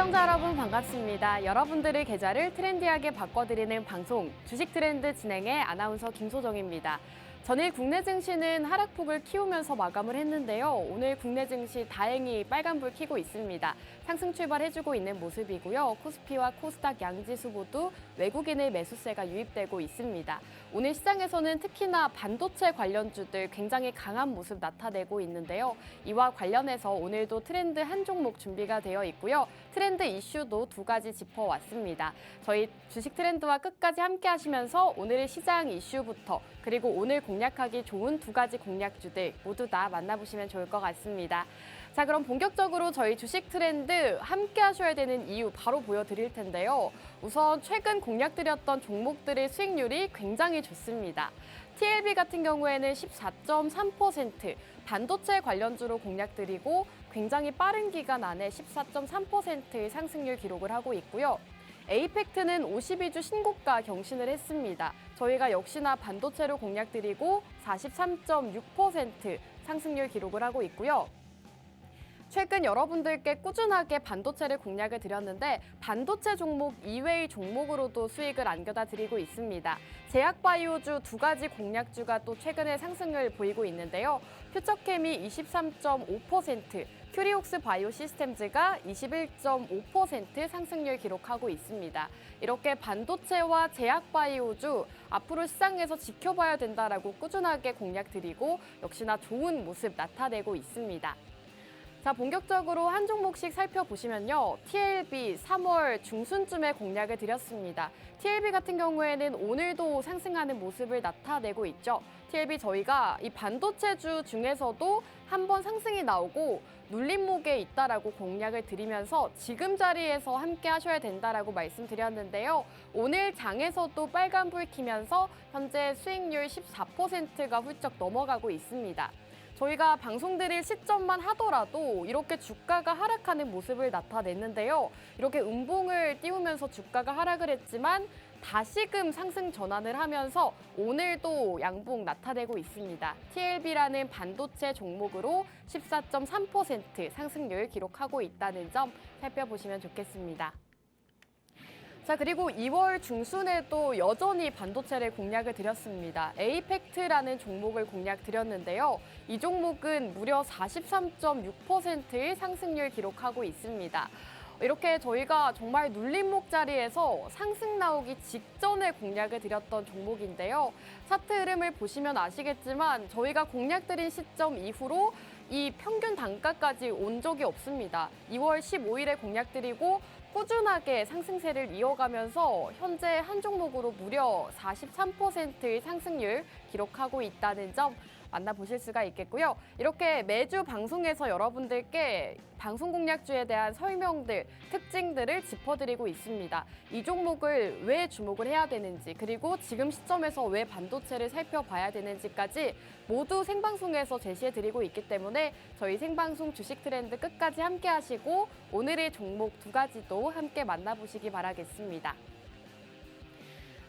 시청자 여러분 반갑습니다. 여러분들의 계좌를 트렌디하게 바꿔드리는 방송 주식 트렌드 진행의 아나운서 김소정입니다. 전일 국내 증시는 하락폭을 키우면서 마감을 했는데요. 오늘 국내 증시 다행히 빨간불 켜고 있습니다. 상승 출발해주고 있는 모습이고요. 코스피와 코스닥 양지수 모두 외국인의 매수세가 유입되고 있습니다. 오늘 시장에서는 특히나 반도체 관련주들 굉장히 강한 모습 나타내고 있는데요. 이와 관련해서 오늘도 트렌드 한 종목 준비가 되어 있고요. 트렌드 이슈도 두 가지 짚어왔습니다. 저희 주식 트렌드와 끝까지 함께 하시면서 오늘의 시장 이슈부터 그리고 오늘 공략하기 좋은 두 가지 공략주들 모두 다 만나보시면 좋을 것 같습니다. 자, 그럼 본격적으로 저희 주식 트렌드 함께 하셔야 되는 이유 바로 보여드릴 텐데요. 우선 최근 공략드렸던 종목들의 수익률이 굉장히 좋습니다. TLB 같은 경우에는 14.3%, 반도체 관련주로 공략드리고 굉장히 빠른 기간 안에 14.3%의 상승률 기록을 하고 있고요. 에이펙트는 52주 신고가 경신을 했습니다. 저희가 역시나 반도체로 공략드리고 43.6% 상승률 기록을 하고 있고요. 최근 여러분들께 꾸준하게 반도체를 공략을 드렸는데 반도체 종목 이외의 종목으로도 수익을 안겨다 드리고 있습니다. 제약바이오주 두 가지 공략주가 또 최근에 상승을 보이고 있는데요. 퓨처캠이 23.5%, 큐리옥스 바이오 시스템즈가 21.5% 상승률 기록하고 있습니다. 이렇게 반도체와 제약바이오주 앞으로 시장에서 지켜봐야 된다라고 꾸준하게 공략드리고 역시나 좋은 모습 나타내고 있습니다. 자, 본격적으로 한 종목씩 살펴보시면요. TLB 3월 중순쯤에 공략을 드렸습니다. TLB 같은 경우에는 오늘도 상승하는 모습을 나타내고 있죠. TLB 저희가 이 반도체주 중에서도 한번 상승이 나오고 눌림목에 있다라고 공략을 드리면서 지금 자리에서 함께 하셔야 된다라고 말씀드렸는데요. 오늘 장에서도 빨간불 켜면서 현재 수익률 14%가 훌쩍 넘어가고 있습니다. 저희가 방송 드릴 시점만 하더라도 이렇게 주가가 하락하는 모습을 나타냈는데요. 이렇게 음봉을 띄우면서 주가가 하락을 했지만 다시금 상승 전환을 하면서 오늘도 양봉 나타내고 있습니다. TLB라는 반도체 종목으로 14.3% 상승률 기록하고 있다는 점 살펴보시면 좋겠습니다. 자, 그리고 2월 중순에도 여전히 반도체를 공략을 드렸습니다. 에이펙트라는 종목을 공략 드렸는데요. 이 종목은 무려 43.6%의 상승률 기록하고 있습니다. 이렇게 저희가 정말 눌림목 자리에서 상승 나오기 직전에 공략을 드렸던 종목인데요. 차트 흐름을 보시면 아시겠지만 저희가 공략드린 시점 이후로 이 평균 단가까지 온 적이 없습니다. 2월 15일에 공략드리고 꾸준하게 상승세를 이어가면서 현재 한 종목으로 무려 43%의 상승률 기록하고 있다는 점 만나보실 수가 있겠고요. 이렇게 매주 방송에서 여러분들께 방송 공략주에 대한 설명들, 특징들을 짚어드리고 있습니다. 이 종목을 왜 주목을 해야 되는지, 그리고 지금 시점에서 왜 반도체를 살펴봐야 되는지까지 모두 생방송에서 제시해드리고 있기 때문에 저희 생방송 주식 트렌드 끝까지 함께 하시고 오늘의 종목 두 가지도 함께 만나보시기 바라겠습니다.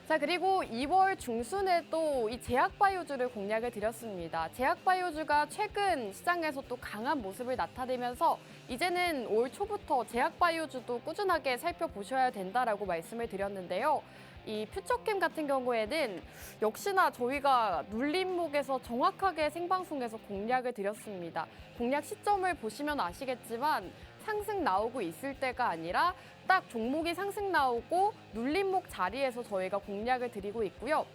자, 그리고 2월 중순에도 이 제약바이오주를 공략을 드렸습니다. 제약바이오주가 최근 시장에서 또 강한 모습을 나타내면서 이제는 올 초부터 제약바이오주도 꾸준하게 살펴보셔야 된다라고 말씀을 드렸는데요. 이 퓨처캠 같은 경우에는 역시나 저희가 눌림목에서 정확하게 생방송에서 공략을 드렸습니다. 공략 시점을 보시면 아시겠지만 상승 나오고 있을 때가 아니라 딱 종목이 상승 나오고 눌림목 자리에서 저희가 공략을 드리고 있고요.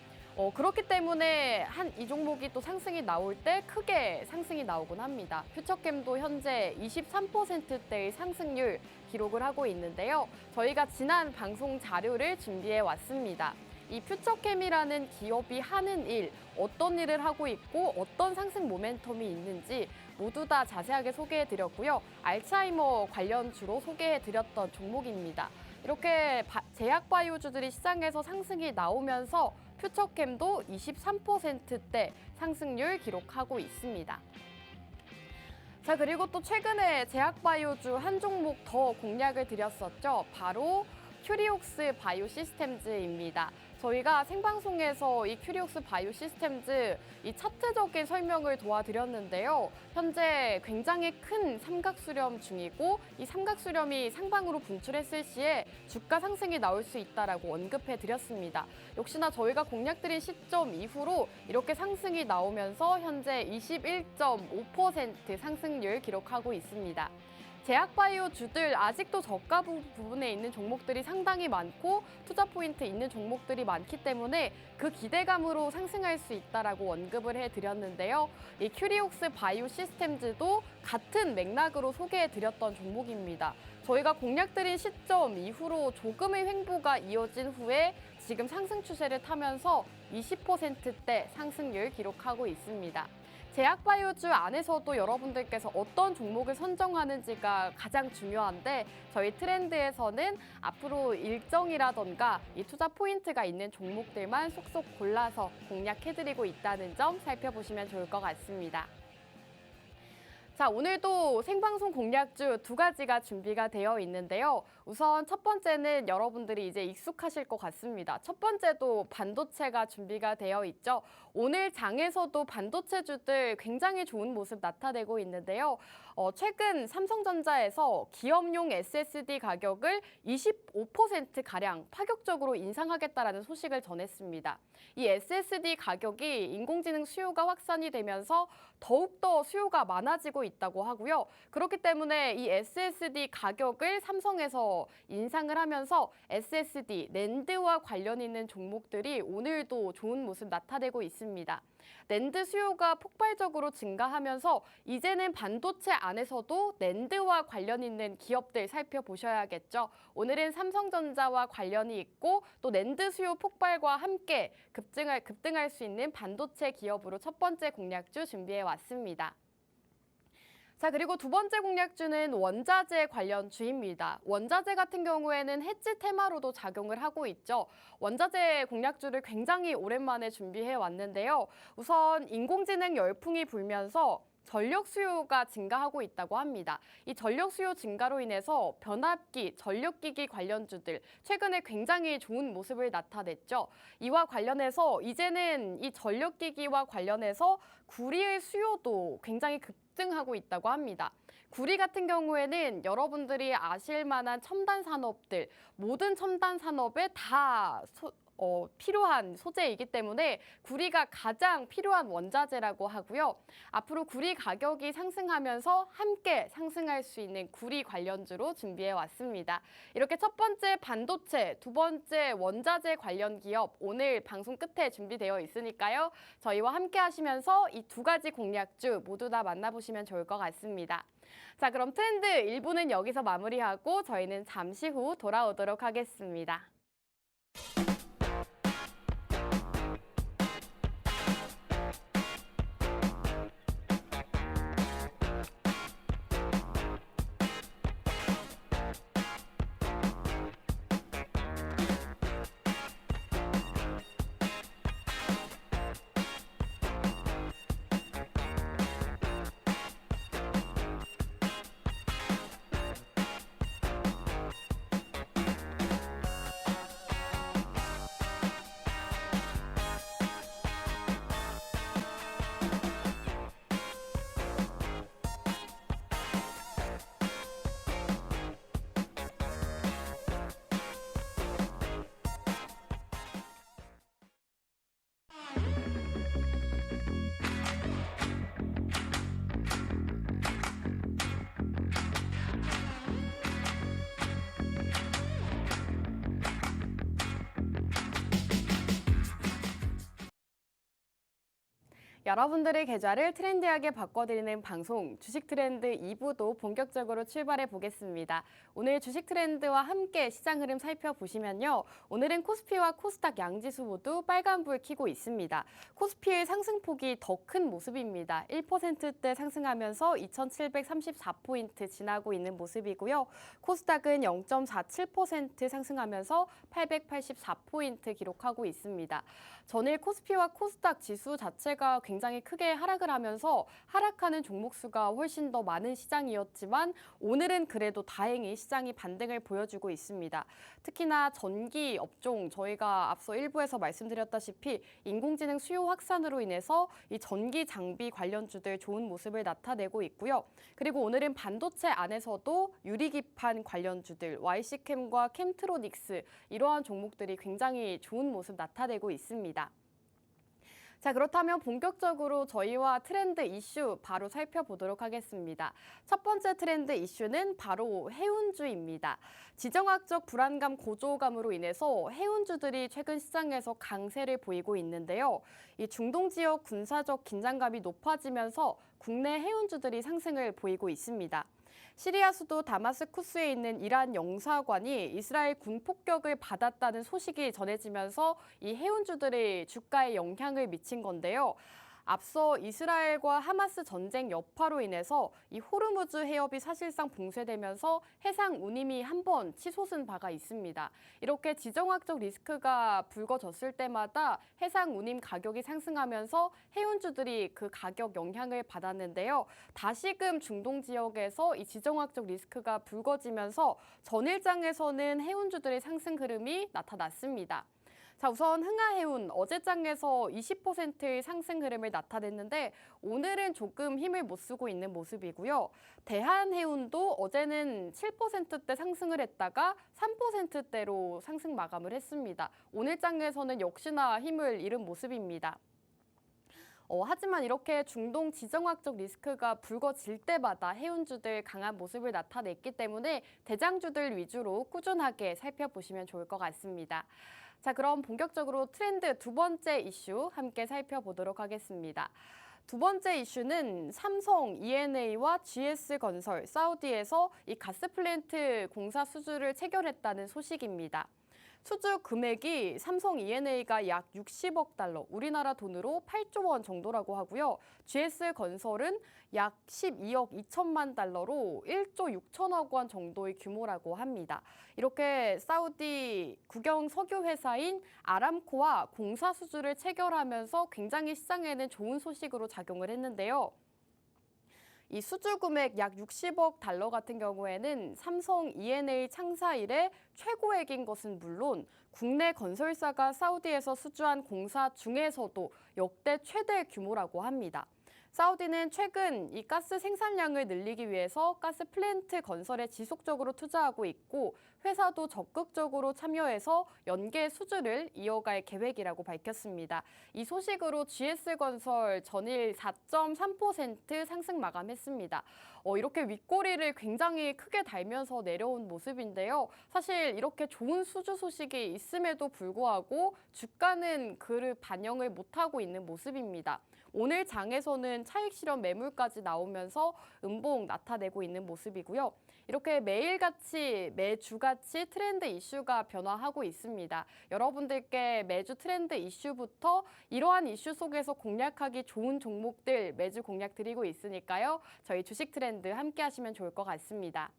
그렇기 때문에 이 종목이 또 상승이 나올 때 크게 상승이 나오곤 합니다. 퓨처캠도 현재 23%대의 상승률 기록을 하고 있는데요. 저희가 지난 방송 자료를 준비해 왔습니다. 이 퓨처캠이라는 기업이 하는 일, 어떤 일을 하고 있고 어떤 상승 모멘텀이 있는지 모두 다 자세하게 소개해드렸고요. 알츠하이머 관련주로 소개해드렸던 종목입니다. 이렇게 제약바이오주들이 시장에서 상승이 나오면서 퓨처캠도 23%대 상승률 기록하고 있습니다. 자, 그리고 또 최근에 제약바이오주 한 종목 더 공략을 드렸었죠. 바로 큐리옥스 바이오 시스템즈입니다. 저희가 생방송에서 이 큐리옥스 바이오 시스템즈 이 차트적인 설명을 도와드렸는데요. 현재 굉장히 큰 삼각수렴 중이고 이 삼각수렴이 상방으로 분출했을 시에 주가 상승이 나올 수 있다라고 언급해 드렸습니다. 역시나 저희가 공략드린 시점 이후로 이렇게 상승이 나오면서 현재 21.5% 상승률 기록하고 있습니다. 제약바이오주들 아직도 저가 부분에 있는 종목들이 상당히 많고 투자 포인트 있는 종목들이 많기 때문에 그 기대감으로 상승할 수 있다라고 언급을 해드렸는데요. 이 큐리옥스 바이오 시스템즈도 같은 맥락으로 소개해드렸던 종목입니다. 저희가 공략드린 시점 이후로 조금의 횡보가 이어진 후에 지금 상승 추세를 타면서 20%대 상승률 기록하고 있습니다. 제약바이오주 안에서도 여러분들께서 어떤 종목을 선정하는지가 가장 중요한데 저희 트렌드에서는 앞으로 일정이라던가 이 투자 포인트가 있는 종목들만 속속 골라서 공략해드리고 있다는 점 살펴보시면 좋을 것 같습니다. 자, 오늘도 생방송 공략주 두 가지가 준비가 되어 있는데요. 우선 첫 번째는 여러분들이 이제 익숙하실 것 같습니다. 첫 번째도 반도체가 준비가 되어 있죠. 오늘 장에서도 반도체주들 굉장히 좋은 모습 나타내고 있는데요. 최근 삼성전자에서 기업용 SSD 가격을 25%가량 파격적으로 인상하겠다라는 소식을 전했습니다. 이 SSD 가격이 인공지능 수요가 확산이 되면서 더욱더 수요가 많아지고 있다고 하고요. 그렇기 때문에 이 SSD 가격을 삼성에서 인상을 하면서 SSD, 낸드와 관련 있는 종목들이 오늘도 좋은 모습 나타내고 있습니다. 낸드 수요가 폭발적으로 증가하면서 이제는 반도체 안에서도 낸드와 관련 있는 기업들 살펴보셔야겠죠. 오늘은 삼성전자와 관련이 있고 또 낸드 수요 폭발과 함께 급등할 수 있는 반도체 기업으로 첫 번째 공략주 준비해 왔습니다. 자, 그리고 두 번째 공략주는 원자재 관련 주입니다. 원자재 같은 경우에는 해지 테마로도 작용을 하고 있죠. 원자재 공략주를 굉장히 오랜만에 준비해 왔는데요. 우선 인공지능 열풍이 불면서 전력 수요가 증가하고 있다고 합니다. 이 전력 수요 증가로 인해서 변압기, 전력기기 관련주들 최근에 굉장히 좋은 모습을 나타냈죠. 이와 관련해서 이제는 이 전력기기와 관련해서 구리의 수요도 굉장히 급등하고 있다고 합니다. 구리 같은 경우에는 여러분들이 아실 만한 첨단 산업들, 모든 첨단 산업에 다 필요한 소재이기 때문에 구리가 가장 필요한 원자재라고 하고요. 앞으로 구리 가격이 상승하면서 함께 상승할 수 있는 구리 관련주로 준비해 왔습니다. 이렇게 첫 번째 반도체, 두 번째 원자재 관련 기업 오늘 방송 끝에 준비되어 있으니까요. 저희와 함께 하시면서 이 두 가지 공략주 모두 다 만나보시면 좋을 것 같습니다. 자, 그럼 트렌드 1부는 여기서 마무리하고 저희는 잠시 후 돌아오도록 하겠습니다. 여러분들의 계좌를 트렌디하게 바꿔드리는 방송 주식 트렌드 2부도 본격적으로 출발해 보겠습니다. 오늘 주식 트렌드와 함께 시장 흐름 살펴보시면요. 오늘은 코스피와 코스닥 양지수 모두 빨간불 켜고 있습니다. 코스피의 상승폭이 더 큰 모습입니다. 1%대 상승하면서 2,734포인트 지나고 있는 모습이고요. 코스닥은 0.47% 상승하면서 884포인트 기록하고 있습니다. 전일 코스피와 코스닥 지수 자체가 굉장히 굉장히 크게 하락을 하면서 하락하는 종목 수가 훨씬 더 많은 시장이었지만 오늘은 그래도 다행히 시장이 반등을 보여주고 있습니다. 특히나 전기 업종 저희가 앞서 일부에서 말씀드렸다시피 인공지능 수요 확산으로 인해서 이 전기 장비 관련주들 좋은 모습을 나타내고 있고요. 그리고 오늘은 반도체 안에서도 유리기판 관련주들 YC캠과 캠트로닉스 이러한 종목들이 굉장히 좋은 모습 나타내고 있습니다. 자, 그렇다면 본격적으로 저희와 트렌드 이슈 바로 살펴보도록 하겠습니다. 첫 번째 트렌드 이슈는 바로 해운주입니다. 지정학적 불안감 고조감으로 인해서 해운주들이 최근 시장에서 강세를 보이고 있는데요. 이 중동 지역 군사적 긴장감이 높아지면서 국내 해운주들이 상승을 보이고 있습니다. 시리아 수도 다마스쿠스에 있는 이란 영사관이 이스라엘 군 폭격을 받았다는 소식이 전해지면서 이 해운주들의 주가에 영향을 미친 건데요. 앞서 이스라엘과 하마스 전쟁 여파로 인해서 이 호르무즈 해협이 사실상 봉쇄되면서 해상 운임이 한 번 치솟은 바가 있습니다. 이렇게 지정학적 리스크가 불거졌을 때마다 해상 운임 가격이 상승하면서 해운주들이 그 가격 영향을 받았는데요. 다시금 중동 지역에서 이 지정학적 리스크가 불거지면서 전일장에서는 해운주들의 상승 흐름이 나타났습니다. 자, 우선 흥하해운 어제장에서 20%의 상승 흐름을 나타냈는데 오늘은 조금 힘을 못 쓰고 있는 모습이고요. 대한해운도 어제는 7%대 상승을 했다가 3%대로 상승 마감을 했습니다. 오늘장에서는 역시나 힘을 잃은 모습입니다. 하지만 이렇게 중동 지정학적 리스크가 불거질 때마다 해운주들 강한 모습을 나타냈기 때문에 대장주들 위주로 꾸준하게 살펴보시면 좋을 것 같습니다. 자, 그럼 본격적으로 트렌드 두 번째 이슈 함께 살펴보도록 하겠습니다. 두 번째 이슈는 삼성, ENA와 GS건설, 사우디에서 이 가스플랜트 공사 수주를 체결했다는 소식입니다. 수주 금액이 삼성 ENA가 약 60억 달러, 우리나라 돈으로 8조 원 정도라고 하고요. GS건설은 약 12억 2천만 달러로 1조 6천억 원 정도의 규모라고 합니다. 이렇게 사우디 국영 석유 회사인 아람코와 공사 수주를 체결하면서 굉장히 시장에는 좋은 소식으로 작용을 했는데요. 이 수주 금액 약 60억 달러 같은 경우에는 삼성 ENA 창사 이래 최고액인 것은 물론 국내 건설사가 사우디에서 수주한 공사 중에서도 역대 최대 규모라고 합니다. 사우디는 최근 이 가스 생산량을 늘리기 위해서 가스 플랜트 건설에 지속적으로 투자하고 있고 회사도 적극적으로 참여해서 연계 수주를 이어갈 계획이라고 밝혔습니다. 이 소식으로 GS건설 전일 4.3% 상승 마감했습니다. 이렇게 윗꼬리를 굉장히 크게 달면서 내려온 모습인데요. 사실 이렇게 좋은 수주 소식이 있음에도 불구하고 주가는 그를 반영을 못하고 있는 모습입니다. 오늘 장에서는 차익 실현 매물까지 나오면서 음봉 나타내고 있는 모습이고요. 이렇게 매일같이 매주같이 트렌드 이슈가 변화하고 있습니다. 여러분들께 매주 트렌드 이슈부터 이러한 이슈 속에서 공략하기 좋은 종목들 매주 공략 드리고 있으니까요. 저희 주식 트렌드 함께 하시면 좋을 것 같습니다.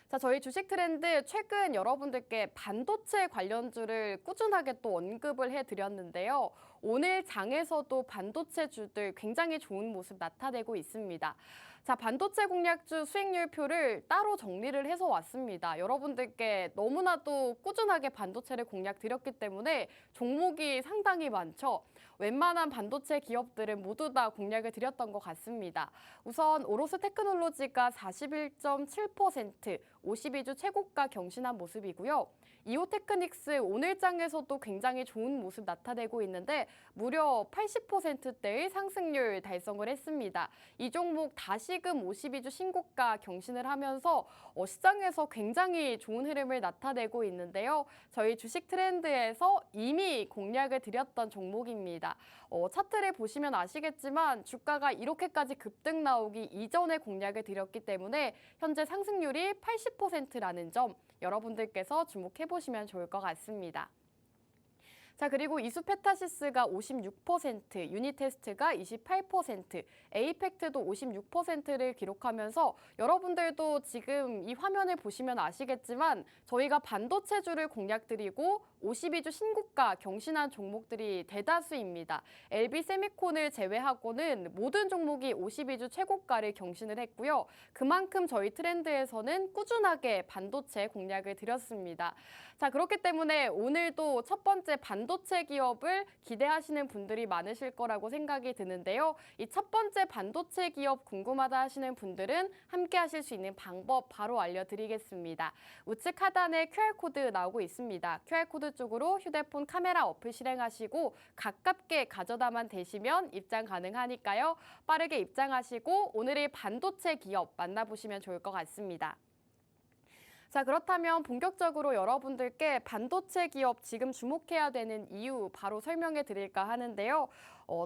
자, 저희 주식 트렌드 최근 여러분들께 반도체 관련주를 꾸준하게 또 언급을 해드렸는데요. 오늘 장에서도 반도체주들 굉장히 좋은 모습 나타내고 있습니다. 자, 반도체 공략주 수익률표를 따로 정리를 해서 왔습니다. 여러분들께 너무나도 꾸준하게 반도체를 공략 드렸기 때문에 종목이 상당히 많죠. 웬만한 반도체 기업들은 모두 다 공략을 드렸던 것 같습니다. 우선 오로스 테크놀로지가 41.7%, 52주 최고가 경신한 모습이고요. 이오테크닉스 오늘장에서도 굉장히 좋은 모습 나타내고 있는데 무려 80%대의 상승률 달성을 했습니다. 이 종목 다시금 52주 신고가 경신을 하면서 시장에서 굉장히 좋은 흐름을 나타내고 있는데요. 저희 주식 트렌드에서 이미 공략을 드렸던 종목입니다. 차트를 보시면 아시겠지만 주가가 이렇게까지 급등 나오기 이전에 공략을 드렸기 때문에 현재 상승률이 80%라는 점 여러분들께서 주목해 보시면 좋을 것 같습니다. 자, 그리고 이수페타시스가 56%, 유니테스트가 28%, 에이펙트도 56%를 기록하면서 여러분들도 지금 이 화면을 보시면 아시겠지만 저희가 반도체주를 공략드리고 52주 신고가 경신한 종목들이 대다수입니다. LB세미콘을 제외하고는 모든 종목이 52주 최고가를 경신을 했고요. 그만큼 저희 트렌드에서는 꾸준하게 반도체 공략을 드렸습니다. 자, 그렇기 때문에 오늘도 첫 번째 반도체 기업을 기대하시는 분들이 많으실 거라고 생각이 드는데요. 이 첫 번째 반도체 기업 궁금하다 하시는 분들은 함께 하실 수 있는 방법 바로 알려드리겠습니다. 우측 하단에 QR코드 나오고 있습니다. QR코드 쪽으로 휴대폰 카메라 어플 실행하시고 가깝게 가져다만 대시면 입장 가능하니까요. 빠르게 입장하시고 오늘의 반도체 기업 만나보시면 좋을 것 같습니다. 자, 그렇다면 본격적으로 여러분들께 반도체 기업 지금 주목해야 되는 이유 바로 설명해 드릴까 하는데요.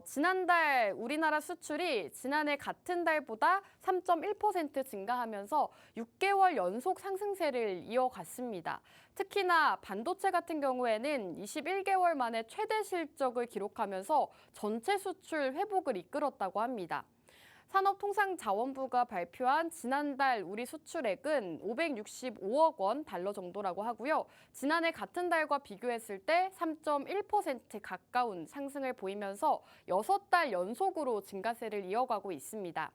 지난달 우리나라 수출이 지난해 같은 달보다 3.1% 증가하면서 6개월 연속 상승세를 이어갔습니다. 특히나 반도체 같은 경우에는 21개월 만에 최대 실적을 기록하면서 전체 수출 회복을 이끌었다고 합니다. 산업통상자원부가 발표한 지난달 우리 수출액은 565억 원 달러 정도라고 하고요. 지난해 같은 달과 비교했을 때 3.1% 가까운 상승을 보이면서 6달 연속으로 증가세를 이어가고 있습니다.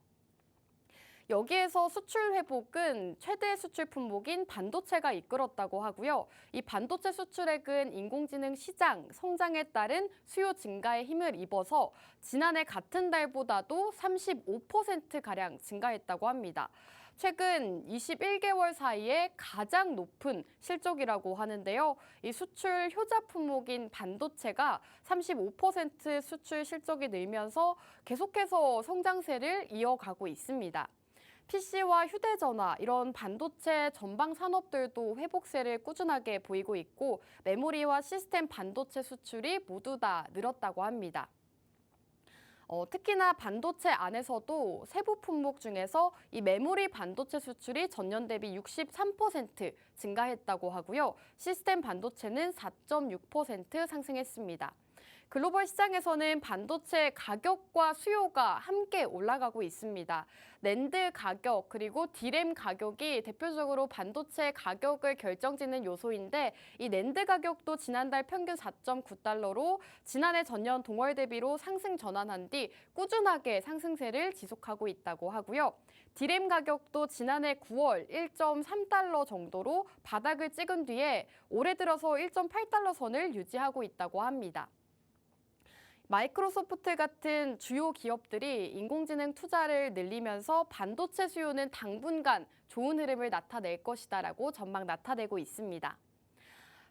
여기에서 수출 회복은 최대 수출 품목인 반도체가 이끌었다고 하고요. 이 반도체 수출액은 인공지능 시장 성장에 따른 수요 증가에 힘을 입어서 지난해 같은 달보다도 35%가량 증가했다고 합니다. 최근 21개월 사이에 가장 높은 실적이라고 하는데요. 이 수출 효자 품목인 반도체가 35% 수출 실적이 늘면서 계속해서 성장세를 이어가고 있습니다. PC와 휴대전화, 이런 반도체 전방 산업들도 회복세를 꾸준하게 보이고 있고 메모리와 시스템 반도체 수출이 모두 다 늘었다고 합니다. 특히나 반도체 안에서도 세부 품목 중에서 이 메모리 반도체 수출이 전년 대비 63% 증가했다고 하고요. 시스템 반도체는 4.6% 상승했습니다. 글로벌 시장에서는 반도체 가격과 수요가 함께 올라가고 있습니다. 낸드 가격 그리고 디램 가격이 대표적으로 반도체 가격을 결정짓는 요소인데 이 낸드 가격도 지난달 평균 4.9달러로 지난해 전년 동월 대비로 상승 전환한 뒤 꾸준하게 상승세를 지속하고 있다고 하고요. 디램 가격도 지난해 9월 1.3달러 정도로 바닥을 찍은 뒤에 올해 들어서 1.8달러 선을 유지하고 있다고 합니다. 마이크로소프트 같은 주요 기업들이 인공지능 투자를 늘리면서 반도체 수요는 당분간 좋은 흐름을 나타낼 것이다라고 전망 나타내고 있습니다.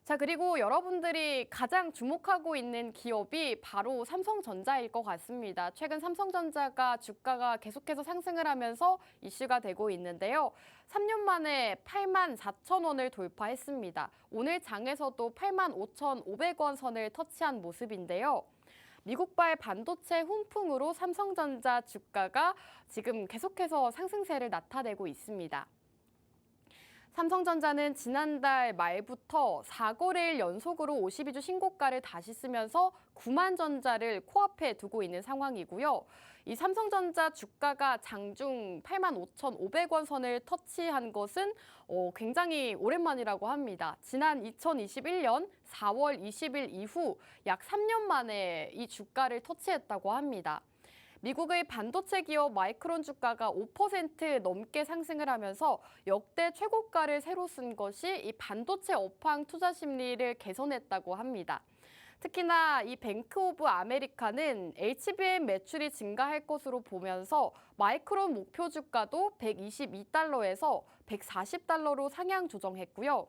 자, 그리고 여러분들이 가장 주목하고 있는 기업이 바로 삼성전자일 것 같습니다. 최근 삼성전자가 주가가 계속해서 상승을 하면서 이슈가 되고 있는데요. 3년 만에 84,000원을 돌파했습니다. 오늘 장에서도 85,500원 선을 터치한 모습인데요. 미국발 반도체 훈풍으로 삼성전자 주가가 지금 계속해서 상승세를 나타내고 있습니다. 삼성전자는 지난달 말부터 4거래일 연속으로 52주 신고가를 다시 쓰면서 9만 전자를 코앞에 두고 있는 상황이고요. 이 삼성전자 주가가 장중 85,500원 선을 터치한 것은 굉장히 오랜만이라고 합니다. 지난 2021년 4월 20일 이후 약 3년 만에 이 주가를 터치했다고 합니다. 미국의 반도체 기업 마이크론 주가가 5% 넘게 상승을 하면서 역대 최고가를 새로 쓴 것이 이 반도체 업황 투자 심리를 개선했다고 합니다. 특히나 이 뱅크 오브 아메리카는 HBM 매출이 증가할 것으로 보면서 마이크론 목표 주가도 122달러에서 140달러로 상향 조정했고요.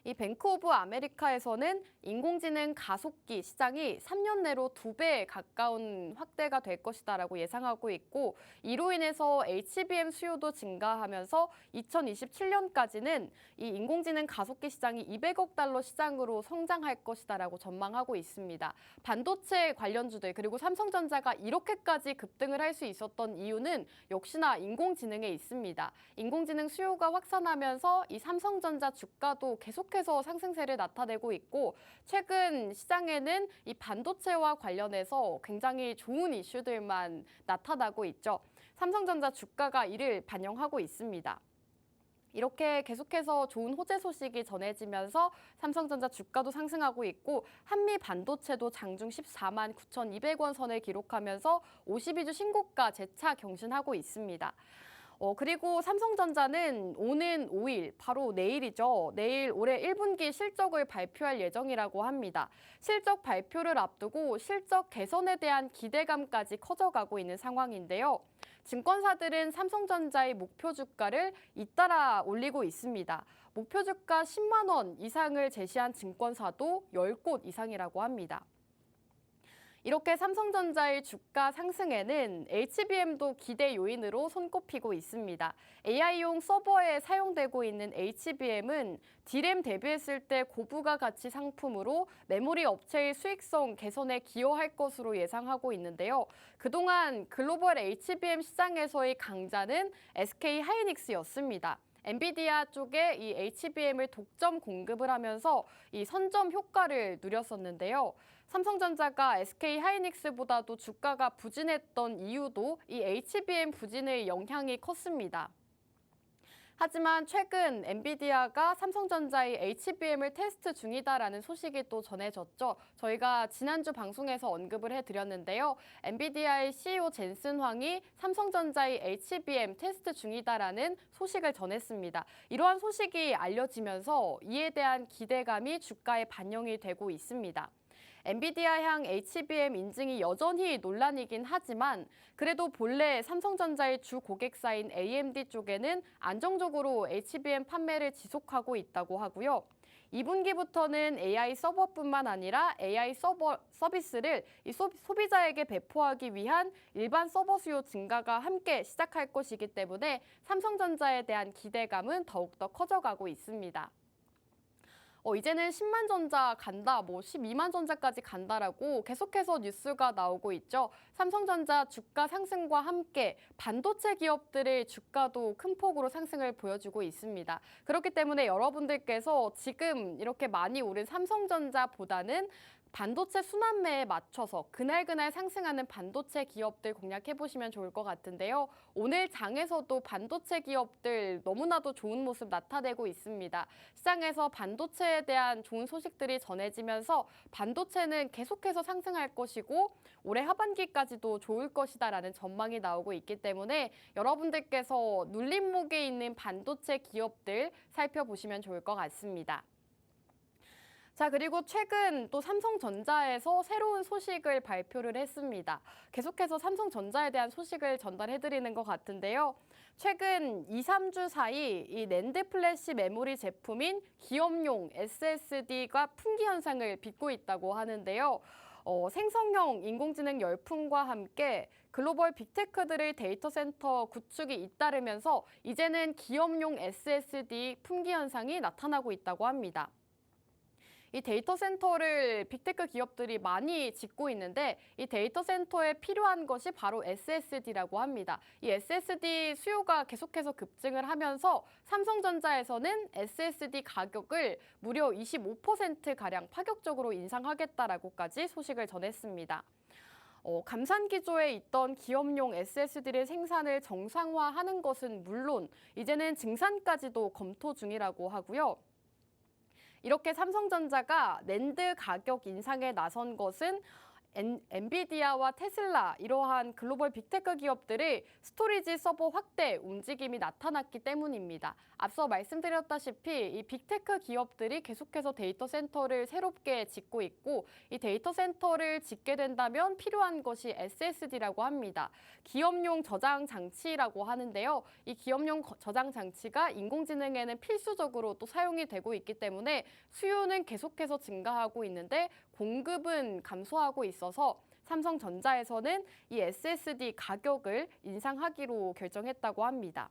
이 뱅크 오브 아메리카에서는 인공지능 가속기 시장이 3년 내로 2배 가까운 확대가 될 것이다라고 예상하고 있고 이로 인해서 HBM 수요도 증가하면서 2027년까지는 이 인공지능 가속기 시장이 200억 달러 시장으로 성장할 것이다라고 전망하고 있습니다. 반도체 관련주들 그리고 삼성전자가 이렇게까지 급등을 할 수 있었던 이유는 역시나 인공지능에 있습니다. 인공지능 수요가 확산하면서 이 삼성전자 주가도 계속 계속해서 상승세를 나타내고 있고 최근 시장에는 이 반도체와 관련해서 굉장히 좋은 이슈들만 나타나고 있죠. 삼성전자 주가가 이를 반영하고 있습니다. 이렇게 계속해서 좋은 호재 소식이 전해지면서 삼성전자 주가도 상승하고 있고 한미 반도체도 장중 14만 9,200원 선을 기록하면서 52주 신고가 재차 경신하고 있습니다. 그리고 삼성전자는 오는 5일, 바로 내일이죠. 내일 올해 1분기 실적을 발표할 예정이라고 합니다. 실적 발표를 앞두고 실적 개선에 대한 기대감까지 커져가고 있는 상황인데요. 증권사들은 삼성전자의 목표 주가를 잇따라 올리고 있습니다. 목표 주가 10만 원 이상을 제시한 증권사도 10곳 이상이라고 합니다. 이렇게 삼성전자의 주가 상승에는 HBM도 기대 요인으로 손꼽히고 있습니다. AI용 서버에 사용되고 있는 HBM은 D램 대비했을 때 고부가 가치 상품으로 메모리 업체의 수익성 개선에 기여할 것으로 예상하고 있는데요. 그동안 글로벌 HBM 시장에서의 강자는 SK 하이닉스였습니다. 엔비디아 쪽에 이 HBM을 독점 공급을 하면서 이 선점 효과를 누렸었는데요. 삼성전자가 SK 하이닉스보다도 주가가 부진했던 이유도 이 HBM 부진의 영향이 컸습니다. 하지만 최근 엔비디아가 삼성전자의 HBM을 테스트 중이다라는 소식이 또 전해졌죠. 저희가 지난주 방송에서 언급을 해드렸는데요. 엔비디아의 CEO 젠슨 황이 삼성전자의 HBM 테스트 중이다라는 소식을 전했습니다. 이러한 소식이 알려지면서 이에 대한 기대감이 주가에 반영이 되고 있습니다. 엔비디아향 HBM 인증이 여전히 논란이긴 하지만 그래도 본래 삼성전자의 주 고객사인 AMD 쪽에는 안정적으로 HBM 판매를 지속하고 있다고 하고요. 2분기부터는 AI 서버뿐만 아니라 AI 서비스를 소비자에게 배포하기 위한 일반 서버 수요 증가가 함께 시작할 것이기 때문에 삼성전자에 대한 기대감은 더욱더 커져가고 있습니다. 이제는 10만 전자 간다, 12만 전자까지 간다라고 계속해서 뉴스가 나오고 있죠. 삼성전자 주가 상승과 함께 반도체 기업들의 주가도 큰 폭으로 상승을 보여주고 있습니다. 그렇기 때문에 여러분들께서 지금 이렇게 많이 오른 삼성전자보다는 반도체 순환매에 맞춰서 그날그날 상승하는 반도체 기업들 공략해보시면 좋을 것 같은데요. 오늘 장에서도 반도체 기업들 너무나도 좋은 모습 나타내고 있습니다. 시장에서 반도체에 대한 좋은 소식들이 전해지면서 반도체는 계속해서 상승할 것이고 올해 하반기까지도 좋을 것이다라는 전망이 나오고 있기 때문에 여러분들께서 눌림목에 있는 반도체 기업들 살펴보시면 좋을 것 같습니다. 자, 그리고 최근 또 삼성전자에서 새로운 소식을 발표를 했습니다. 계속해서 삼성전자에 대한 소식을 전달해드리는 것 같은데요. 최근 2, 3주 사이 이 낸드 플래시 메모리 제품인 기업용 SSD가 품귀 현상을 빚고 있다고 하는데요. 생성형 인공지능 열풍과 함께 글로벌 빅테크들의 데이터 센터 구축이 잇따르면서 이제는 기업용 SSD 품귀 현상이 나타나고 있다고 합니다. 이 데이터 센터를 빅테크 기업들이 많이 짓고 있는데 이 데이터 센터에 필요한 것이 바로 SSD라고 합니다. 이 SSD 수요가 계속해서 급증을 하면서 삼성전자에서는 SSD 가격을 무려 25%가량 파격적으로 인상하겠다라고까지 소식을 전했습니다. 감산 기조에 있던 기업용 SSD를 생산을 정상화하는 것은 물론 이제는 증산까지도 검토 중이라고 하고요. 이렇게 삼성전자가 낸드 가격 인상에 나선 것은 엔비디아와 테슬라 이러한 글로벌 빅테크 기업들의 스토리지 서버 확대 움직임이 나타났기 때문입니다. 앞서 말씀드렸다시피 이 빅테크 기업들이 계속해서 데이터 센터를 새롭게 짓고 있고 이 데이터 센터를 짓게 된다면 필요한 것이 SSD라고 합니다. 기업용 저장 장치라고 하는데요. 이 기업용 저장 장치가 인공지능에는 필수적으로 또 사용이 되고 있기 때문에 수요는 계속해서 증가하고 있는데 공급은 감소하고 있어서 삼성전자에서는 이 SSD 가격을 인상하기로 결정했다고 합니다.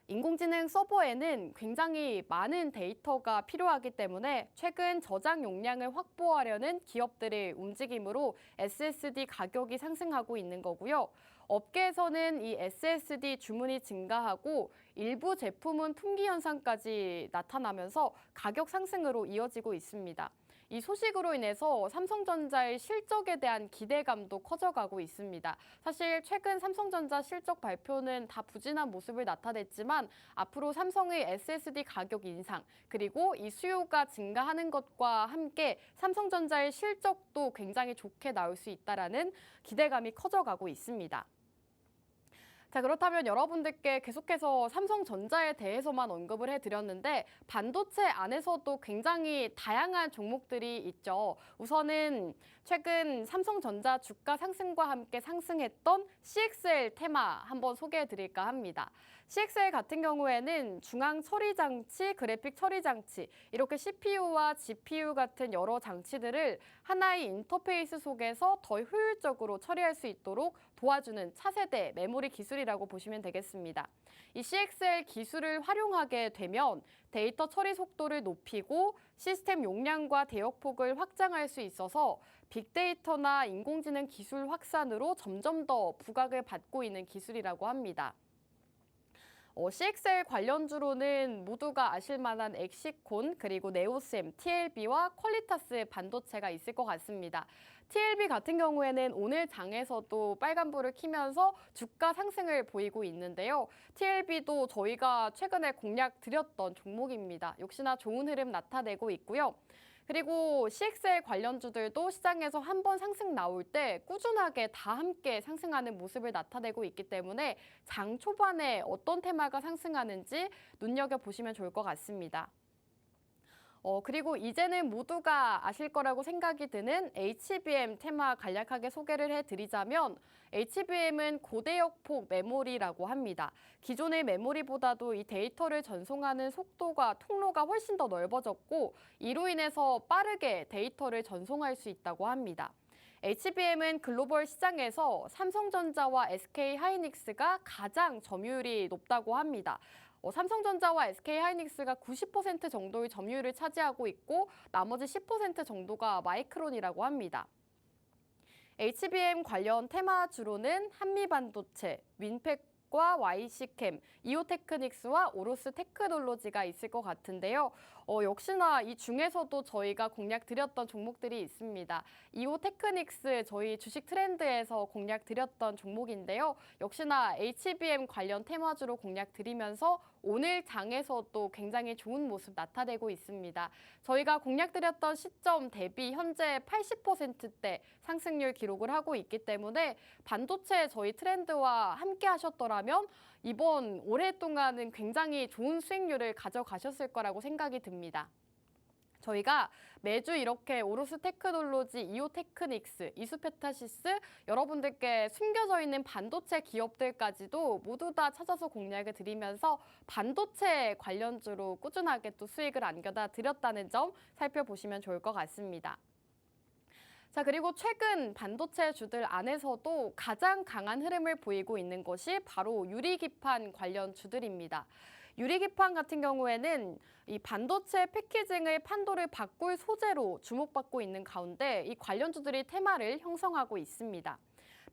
인공지능 서버에는 굉장히 많은 데이터가 필요하기 때문에 최근 저장 용량을 확보하려는 기업들의 움직임으로 SSD 가격이 상승하고 있는 거고요. 업계에서는 이 SSD 주문이 증가하고 일부 제품은 품귀 현상까지 나타나면서 가격 상승으로 이어지고 있습니다. 이 소식으로 인해서 삼성전자의 실적에 대한 기대감도 커져가고 있습니다. 사실 최근 삼성전자 실적 발표는 다 부진한 모습을 나타냈지만 앞으로 삼성의 SSD 가격 인상 그리고 이 수요가 증가하는 것과 함께 삼성전자의 실적도 굉장히 좋게 나올 수 있다라는 기대감이 커져가고 있습니다. 자, 그렇다면 여러분들께 계속해서 삼성전자에 대해서만 언급을 해드렸는데 반도체 안에서도 굉장히 다양한 종목들이 있죠. 우선은 최근 삼성전자 주가 상승과 함께 상승했던 CXL 테마 한번 소개해드릴까 합니다. CXL 같은 경우에는 중앙 처리 장치, 그래픽 처리 장치, 이렇게 CPU와 GPU 같은 여러 장치들을 하나의 인터페이스 속에서 더 효율적으로 처리할 수 있도록 도와주는 차세대 메모리 기술이라고 보시면 되겠습니다. 이 CXL 기술을 활용하게 되면 데이터 처리 속도를 높이고 시스템 용량과 대역폭을 확장할 수 있어서 빅데이터나 인공지능 기술 확산으로 점점 더 부각을 받고 있는 기술이라고 합니다. CXL 관련주로는 모두가 아실 만한 엑시콘, 그리고 네오셈, TLB와 퀄리타스 반도체가 있을 것 같습니다. TLB 같은 경우에는 오늘 장에서도 빨간불을 켜면서 주가 상승을 보이고 있는데요. TLB도 저희가 최근에 공략 드렸던 종목입니다. 역시나 좋은 흐름 나타내고 있고요. 그리고 CXL 관련주들도 시장에서 한번 상승 나올 때 꾸준하게 다 함께 상승하는 모습을 나타내고 있기 때문에 장 초반에 어떤 테마가 상승하는지 눈여겨보시면 좋을 것 같습니다. 그리고 이제는 모두가 아실 거라고 생각이 드는 HBM 테마 간략하게 소개를 해드리자면 HBM은 고대역폭 메모리라고 합니다. 기존의 메모리보다도 이 데이터를 전송하는 속도가 통로가 훨씬 더 넓어졌고 이로 인해서 빠르게 데이터를 전송할 수 있다고 합니다. HBM은 글로벌 시장에서 삼성전자와 SK하이닉스가 가장 점유율이 높다고 합니다. 삼성전자와 SK하이닉스가 90% 정도의 점유율을 차지하고 있고 나머지 10% 정도가 마이크론이라고 합니다. HBM 관련 테마주로는 한미반도체, 윈팩과 YC캠, 이오테크닉스와 오로스 테크놀로지가 있을 것 같은데요. 역시나 이 중에서도 저희가 공략 드렸던 종목들이 있습니다. 이오테크닉스 저희 주식 트렌드에서 공략 드렸던 종목인데요. 역시나 HBM 관련 테마주로 공략 드리면서 오늘 장에서도 굉장히 좋은 모습 나타내고 있습니다. 저희가 공략 드렸던 시점 대비 현재 80%대 상승률 기록을 하고 있기 때문에 반도체 저희 트렌드와 함께 하셨더라면 이번 올해 동안은 굉장히 좋은 수익률을 가져가셨을 거라고 생각이 듭니다. 저희가 매주 이렇게 오로스 테크놀로지, 이오테크닉스, 이수페타시스 여러분들께 숨겨져 있는 반도체 기업들까지도 모두 다 찾아서 공략을 드리면서 반도체 관련주로 꾸준하게 또 수익을 안겨다 드렸다는 점 살펴보시면 좋을 것 같습니다. 자, 그리고 최근 반도체 주들 안에서도 가장 강한 흐름을 보이고 있는 것이 바로 유리기판 관련 주들입니다. 유리기판 같은 경우에는 이 반도체 패키징의 판도를 바꿀 소재로 주목받고 있는 가운데 이 관련주들이 테마를 형성하고 있습니다.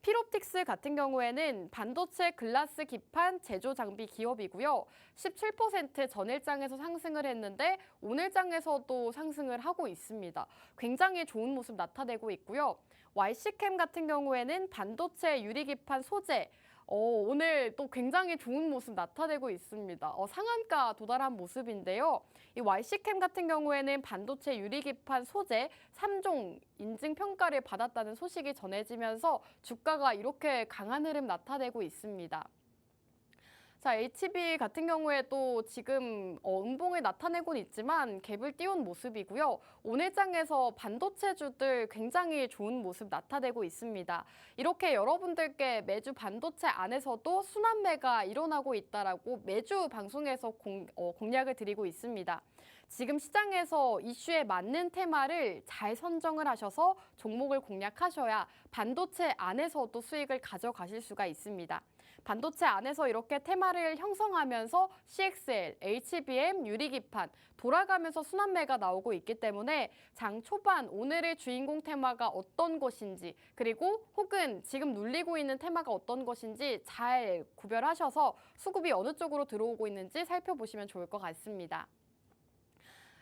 필옵틱스 같은 경우에는 반도체 글라스 기판 제조 장비 기업이고요. 17% 전일장에서 상승을 했는데 오늘장에서도 상승을 하고 있습니다. 굉장히 좋은 모습 나타내고 있고요. YC캠 같은 경우에는 반도체 유리기판 소재, 오늘 또 굉장히 좋은 모습 나타내고 있습니다. 상한가 도달한 모습인데요. 이 YC캠 같은 경우에는 반도체 유리기판 소재 3종 인증 평가를 받았다는 소식이 전해지면서 주가가 이렇게 강한 흐름 나타내고 있습니다. 자, HB 같은 경우에도 지금 음봉을 나타내고는 있지만 갭을 띄운 모습이고요. 오늘장에서 반도체주들 굉장히 좋은 모습 나타내고 있습니다. 이렇게 여러분들께 매주 반도체 안에서도 순환매가 일어나고 있다라고 매주 방송에서 공략을 드리고 있습니다. 지금 시장에서 이슈에 맞는 테마를 잘 선정을 하셔서 종목을 공략하셔야 반도체 안에서도 수익을 가져가실 수가 있습니다. 반도체 안에서 이렇게 테마를 형성하면서 CXL, HBM, 유리기판 돌아가면서 순환매가 나오고 있기 때문에 장 초반 오늘의 주인공 테마가 어떤 것인지 그리고 혹은 지금 눌리고 있는 테마가 어떤 것인지 잘 구별하셔서 수급이 어느 쪽으로 들어오고 있는지 살펴보시면 좋을 것 같습니다.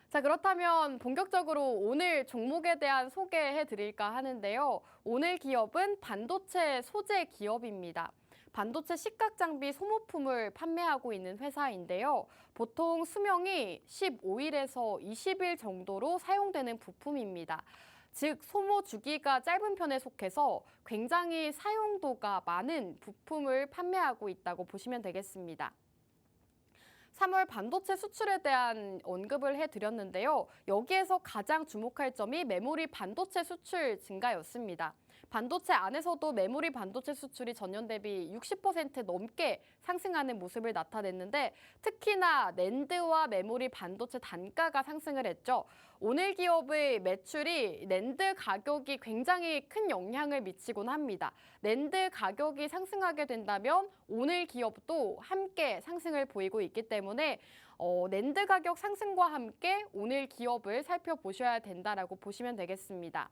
자, 그렇다면 본격적으로 오늘 종목에 대한 소개해 드릴까 하는데요. 오늘 기업은 반도체 소재 기업입니다. 반도체 식각 장비 소모품을 판매하고 있는 회사인데요. 보통 수명이 15일에서 20일 정도로 사용되는 부품입니다. 즉, 소모 주기가 짧은 편에 속해서 굉장히 사용도가 많은 부품을 판매하고 있다고 보시면 되겠습니다. 3월 반도체 수출에 대한 언급을 해드렸는데요. 여기에서 가장 주목할 점이 메모리 반도체 수출 증가였습니다. 반도체 안에서도 메모리 반도체 수출이 전년 대비 60% 넘게 상승하는 모습을 나타냈는데 특히나 낸드와 메모리 반도체 단가가 상승을 했죠. 오늘 기업의 매출이 낸드 가격이 굉장히 큰 영향을 미치곤 합니다. 낸드 가격이 상승하게 된다면 오늘 기업도 함께 상승을 보이고 있기 때문에 낸드 가격 상승과 함께 오늘 기업을 살펴보셔야 된다라고 보시면 되겠습니다.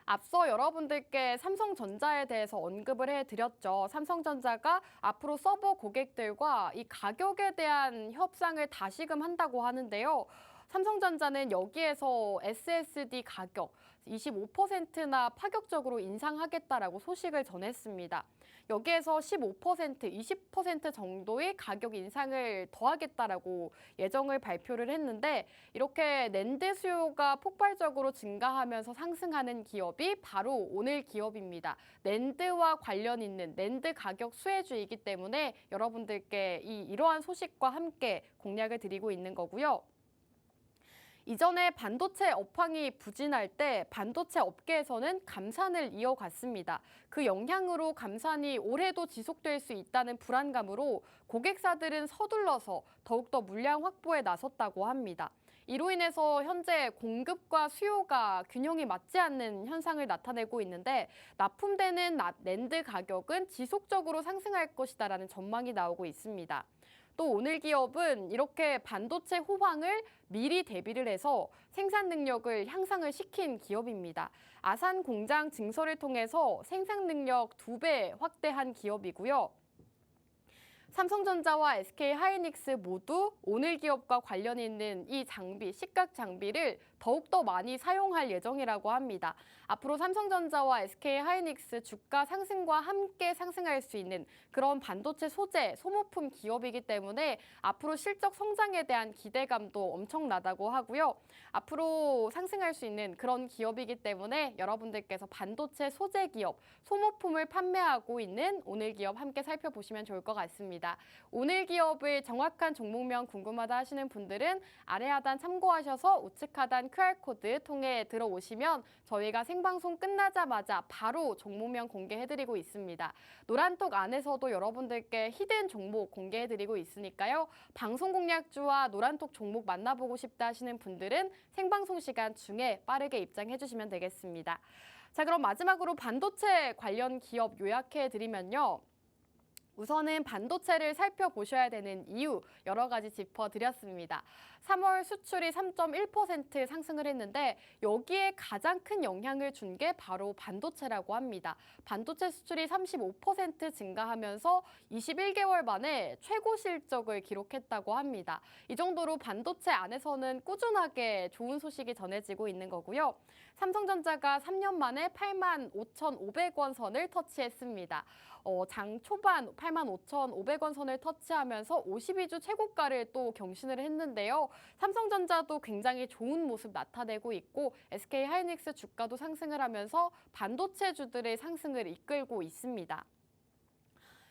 앞서 여러분들께 삼성전자에 대해서 언급을 해드렸죠. 삼성전자가 앞으로 서버 고객들과 이 가격에 대한 협상을 다시금 한다고 하는데요. 삼성전자는 여기에서 SSD 가격 25%나 파격적으로 인상하겠다라고 소식을 전했습니다. 여기에서 15%, 20% 정도의 가격 인상을 더하겠다라고 예정을 발표를 했는데 이렇게 낸드 수요가 폭발적으로 증가하면서 상승하는 기업이 바로 오늘 기업입니다. 낸드와 관련 있는 낸드 가격 수혜주이기 때문에 여러분들께 이러한 소식과 함께 공략을 드리고 있는 거고요. 이전에 반도체 업황이 부진할 때 반도체 업계에서는 감산을 이어갔습니다. 그 영향으로 감산이 올해도 지속될 수 있다는 불안감으로 고객사들은 서둘러서 더욱더 물량 확보에 나섰다고 합니다. 이로 인해서 현재 공급과 수요가 균형이 맞지 않는 현상을 나타내고 있는데 납품되는 낸드 가격은 지속적으로 상승할 것이다라는 전망이 나오고 있습니다. 또 오늘 기업은 이렇게 반도체 호황을 미리 대비를 해서 생산 능력을 향상을 시킨 기업입니다. 아산 공장 증설을 통해서 생산 능력 2배 확대한 기업이고요. 삼성전자와 SK하이닉스 모두 오늘 기업과 관련 있는 이 장비, 식각 장비를 더욱더 많이 사용할 예정이라고 합니다. 앞으로 삼성전자와 SK하이닉스 주가 상승과 함께 상승할 수 있는 그런 반도체 소재, 소모품 기업이기 때문에 앞으로 실적 성장에 대한 기대감도 엄청나다고 하고요. 앞으로 상승할 수 있는 그런 기업이기 때문에 여러분들께서 반도체 소재 기업, 소모품을 판매하고 있는 오늘 기업 함께 살펴보시면 좋을 것 같습니다. 오늘 기업의 정확한 종목명 궁금하다 하시는 분들은 아래 하단 참고하셔서 우측 하단 QR코드 통해 들어오시면 저희가 생방송 끝나자마자 바로 종목명 공개해드리고 있습니다. 노란톡 안에서도 여러분들께 히든 종목 공개해드리고 있으니까요. 방송 공략주와 노란톡 종목 만나보고 싶다 하시는 분들은 생방송 시간 중에 빠르게 입장해주시면 되겠습니다. 자, 그럼 마지막으로 반도체 관련 기업 요약해드리면요. 우선은 반도체를 살펴보셔야 되는 이유 여러 가지 짚어드렸습니다. 3월 수출이 3.1% 상승을 했는데 여기에 가장 큰 영향을 준 게 바로 반도체라고 합니다. 반도체 수출이 35% 증가하면서 21개월 만에 최고 실적을 기록했다고 합니다. 이 정도로 반도체 안에서는 꾸준하게 좋은 소식이 전해지고 있는 거고요. 삼성전자가 3년 만에 85,500원 선을 터치했습니다. 장 초반 85,500원 선을 터치하면서 52주 최고가를 또 경신을 했는데요. 삼성전자도 굉장히 좋은 모습 나타내고 있고 SK하이닉스 주가도 상승을 하면서 반도체주들의 상승을 이끌고 있습니다.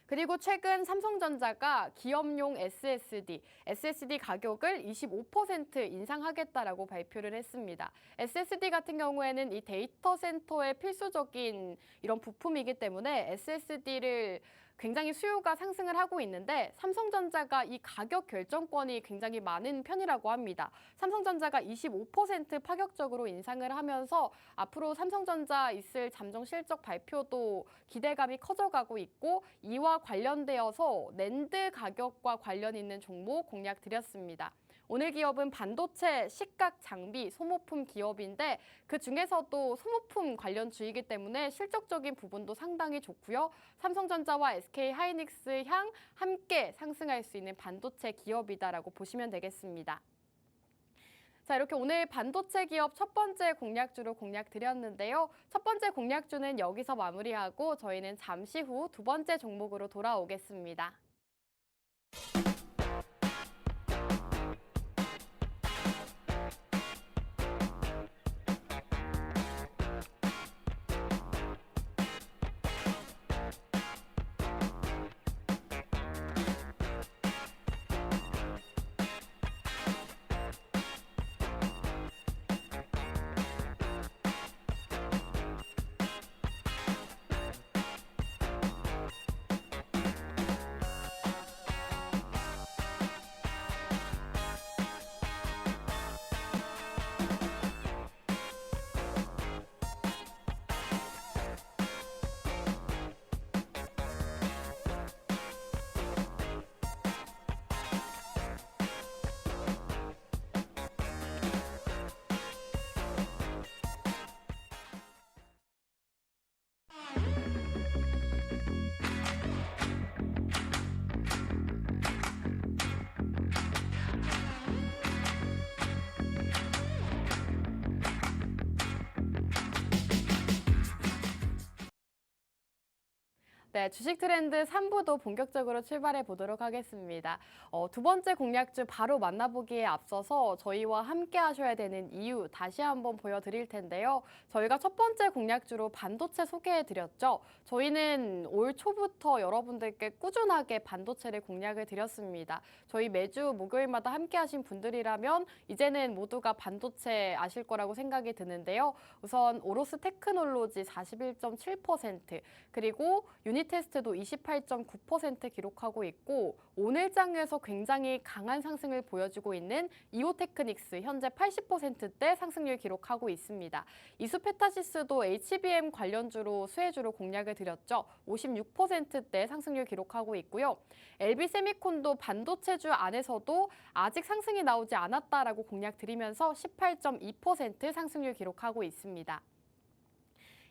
그리고 최근 삼성전자가 기업용 SSD 가격을 25% 인상하겠다라고 발표를 했습니다. SSD 같은 경우에는 이 데이터 센터의 필수적인 이런 부품이기 때문에 SSD를 굉장히 수요가 상승을 하고 있는데 삼성전자가 이 가격 결정권이 굉장히 많은 편이라고 합니다. 삼성전자가 25% 파격적으로 인상을 하면서 앞으로 삼성전자 있을 잠정 실적 발표도 기대감이 커져가고 있고 이와 관련되어서 낸드 가격과 관련 있는 종목 공략 드렸습니다. 오늘 기업은 반도체, 식각, 장비, 소모품 기업인데 그 중에서도 소모품 관련 주이기 때문에 실적적인 부분도 상당히 좋고요. 삼성전자와 SK 하이닉스 향 함께 상승할 수 있는 반도체 기업이다라고 보시면 되겠습니다. 자, 이렇게 오늘 반도체 기업 첫 번째 공략주로 공략 드렸는데요. 첫 번째 공략주는 여기서 마무리하고 저희는 잠시 후 두 번째 종목으로 돌아오겠습니다. 네, 주식 트렌드 3부도 본격적으로 출발해 보도록 하겠습니다. 두 번째 공략주 바로 만나보기에 앞서서 저희와 함께 하셔야 되는 이유 다시 한번 보여드릴 텐데요. 저희가 첫 번째 공략주로 반도체 소개해 드렸죠. 저희는 올 초부터 여러분들께 꾸준하게 반도체를 공략을 드렸습니다. 저희 매주 목요일마다 함께 하신 분들이라면 이제는 모두가 반도체 아실 거라고 생각이 드는데요. 우선 오로스 테크놀로지 41.7%, 그리고 유니테스트도 28.9% 기록하고 있고 오늘 장에서 굉장히 강한 상승을 보여주고 있는 이오테크닉스 현재 80%대 상승률 기록하고 있습니다. 이수페타시스도 HBM 관련주로 수혜주로 공략을 드렸죠. 56%대 상승률 기록하고 있고요. LB세미콘도 반도체주 안에서도 아직 상승이 나오지 않았다라고 공략 드리면서 18.2% 상승률 기록하고 있습니다.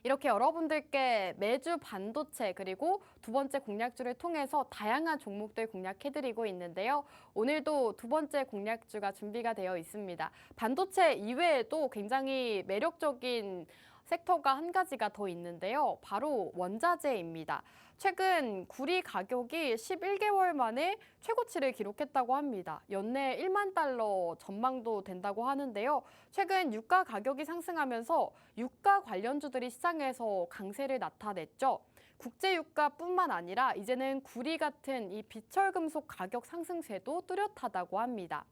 이렇게 여러분들께 매주 반도체 그리고 두 번째 공략주를 통해서 다양한 종목들 공략해드리고 있는데요. 오늘도 두 번째 공략주가 준비가 되어 있습니다. 반도체 이외에도 굉장히 매력적인 섹터가 한 가지가 더 있는데요. 바로 원자재입니다. 최근 구리 가격이 11개월 만에 최고치를 기록했다고 합니다. 연내 1만 달러 전망도 된다고 하는데요. 최근 유가 가격이 상승하면서 유가 관련주들이 시장에서 강세를 나타냈죠. 국제 유가뿐만 아니라 이제는 구리 같은 이 비철금속 가격 상승세도 뚜렷하다고 합니다.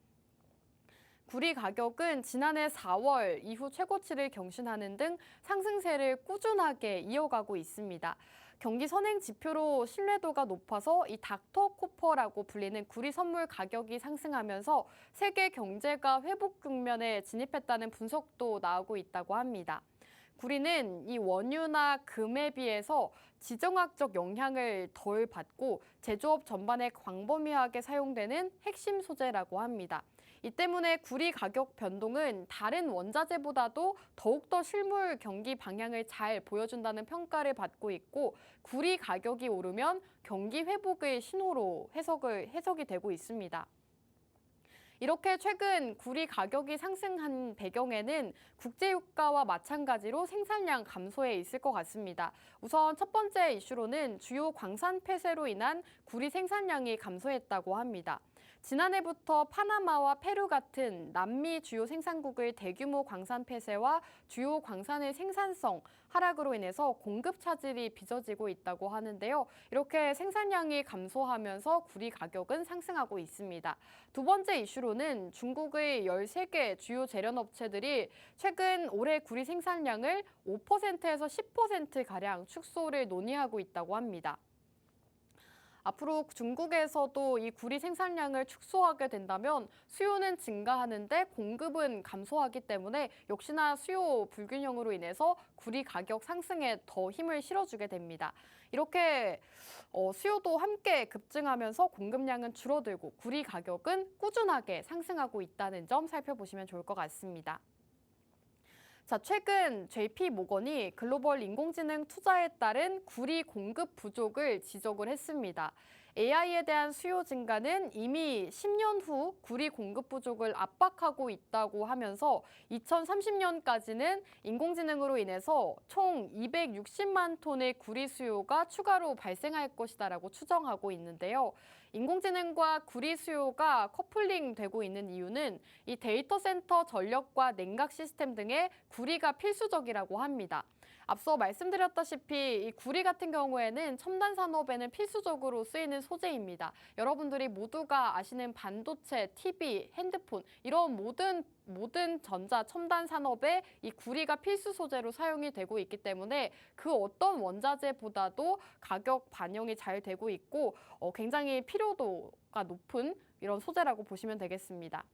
구리 가격은 지난해 4월 이후 최고치를 경신하는 등 상승세를 꾸준하게 이어가고 있습니다. 경기 선행 지표로 신뢰도가 높아서 이 닥터코퍼라고 불리는 구리 선물 가격이 상승하면서 세계 경제가 회복 국면에 진입했다는 분석도 나오고 있다고 합니다. 구리는 이 원유나 금에 비해서 지정학적 영향을 덜 받고 제조업 전반에 광범위하게 사용되는 핵심 소재라고 합니다. 이 때문에 구리 가격 변동은 다른 원자재보다도 더욱더 실물 경기 방향을 잘 보여준다는 평가를 받고 있고 구리 가격이 오르면 경기 회복의 신호로 해석이 되고 있습니다. 이렇게 최근 구리 가격이 상승한 배경에는 국제유가와 마찬가지로 생산량 감소에 있을 것 같습니다. 우선 첫 번째 이슈로는 주요 광산 폐쇄로 인한 구리 생산량이 감소했다고 합니다. 지난해부터 파나마와 페루 같은 남미 주요 생산국의 대규모 광산 폐쇄와 주요 광산의 생산성 하락으로 인해서 공급 차질이 빚어지고 있다고 하는데요. 이렇게 생산량이 감소하면서 구리 가격은 상승하고 있습니다. 두 번째 이슈로는 중국의 13개 주요 재련업체들이 최근 올해 구리 생산량을 5%에서 10%가량 축소를 논의하고 있다고 합니다. 앞으로 중국에서도 이 구리 생산량을 축소하게 된다면 수요는 증가하는데 공급은 감소하기 때문에 역시나 수요 불균형으로 인해서 구리 가격 상승에 더 힘을 실어주게 됩니다. 이렇게 수요도 함께 급증하면서 공급량은 줄어들고 구리 가격은 꾸준하게 상승하고 있다는 점 살펴보시면 좋을 것 같습니다. 자, 최근 JP모건이 글로벌 인공지능 투자에 따른 구리 공급 부족을 지적을 했습니다. AI에 대한 수요 증가는 이미 10년 후 구리 공급 부족을 압박하고 있다고 하면서 2030년까지는 인공지능으로 인해서 총 260만 톤의 구리 수요가 추가로 발생할 것이다라고 추정하고 있는데요. 인공지능과 구리 수요가 커플링 되고 있는 이유는 이 데이터 센터 전력과 냉각 시스템 등의 구리가 필수적이라고 합니다. 앞서 말씀드렸다시피 이 구리 같은 경우에는 첨단 산업에는 필수적으로 쓰이는 소재입니다. 여러분들이 모두가 아시는 반도체, TV, 핸드폰 이런 모든 전자 첨단 산업에 이 구리가 필수 소재로 사용이 되고 있기 때문에 그 어떤 원자재보다도 가격 반영이 잘 되고 있고 굉장히 필요도가 높은 이런 소재라고 보시면 되겠습니다.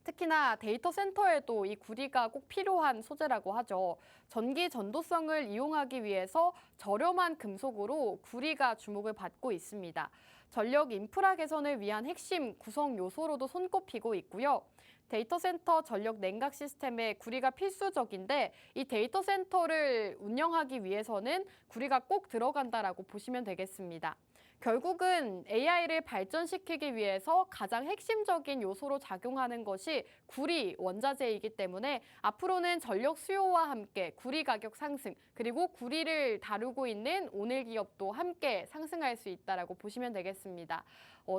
특히나 데이터 센터에도 이 구리가 꼭 필요한 소재라고 하죠. 전기 전도성을 이용하기 위해서 저렴한 금속으로 구리가 주목을 받고 있습니다. 전력 인프라 개선을 위한 핵심 구성 요소로도 손꼽히고 있고요. 데이터 센터 전력 냉각 시스템에 구리가 필수적인데 이 데이터 센터를 운영하기 위해서는 구리가 꼭 들어간다라고 보시면 되겠습니다. 결국은 AI를 발전시키기 위해서 가장 핵심적인 요소로 작용하는 것이 구리 원자재이기 때문에 앞으로는 전력 수요와 함께 구리 가격 상승 그리고 구리를 다루고 있는 오늘 기업도 함께 상승할 수 있다라고 보시면 되겠습니다.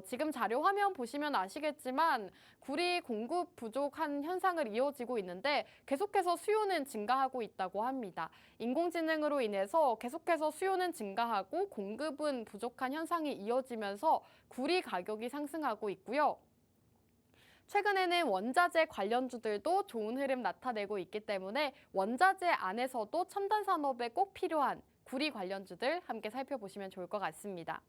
지금 자료 화면 보시면 아시겠지만 구리 공급 부족한 현상을 이어지고 있는데 계속해서 수요는 증가하고 있다고 합니다. 인공지능으로 인해서 계속해서 수요는 증가하고 공급은 부족한 현상이 이어지면서 구리 가격이 상승하고 있고요. 최근에는 원자재 관련주들도 좋은 흐름 나타내고 있기 때문에 원자재 안에서도 첨단 산업에 꼭 필요한 구리 관련주들 함께 살펴보시면 좋을 것 같습니다.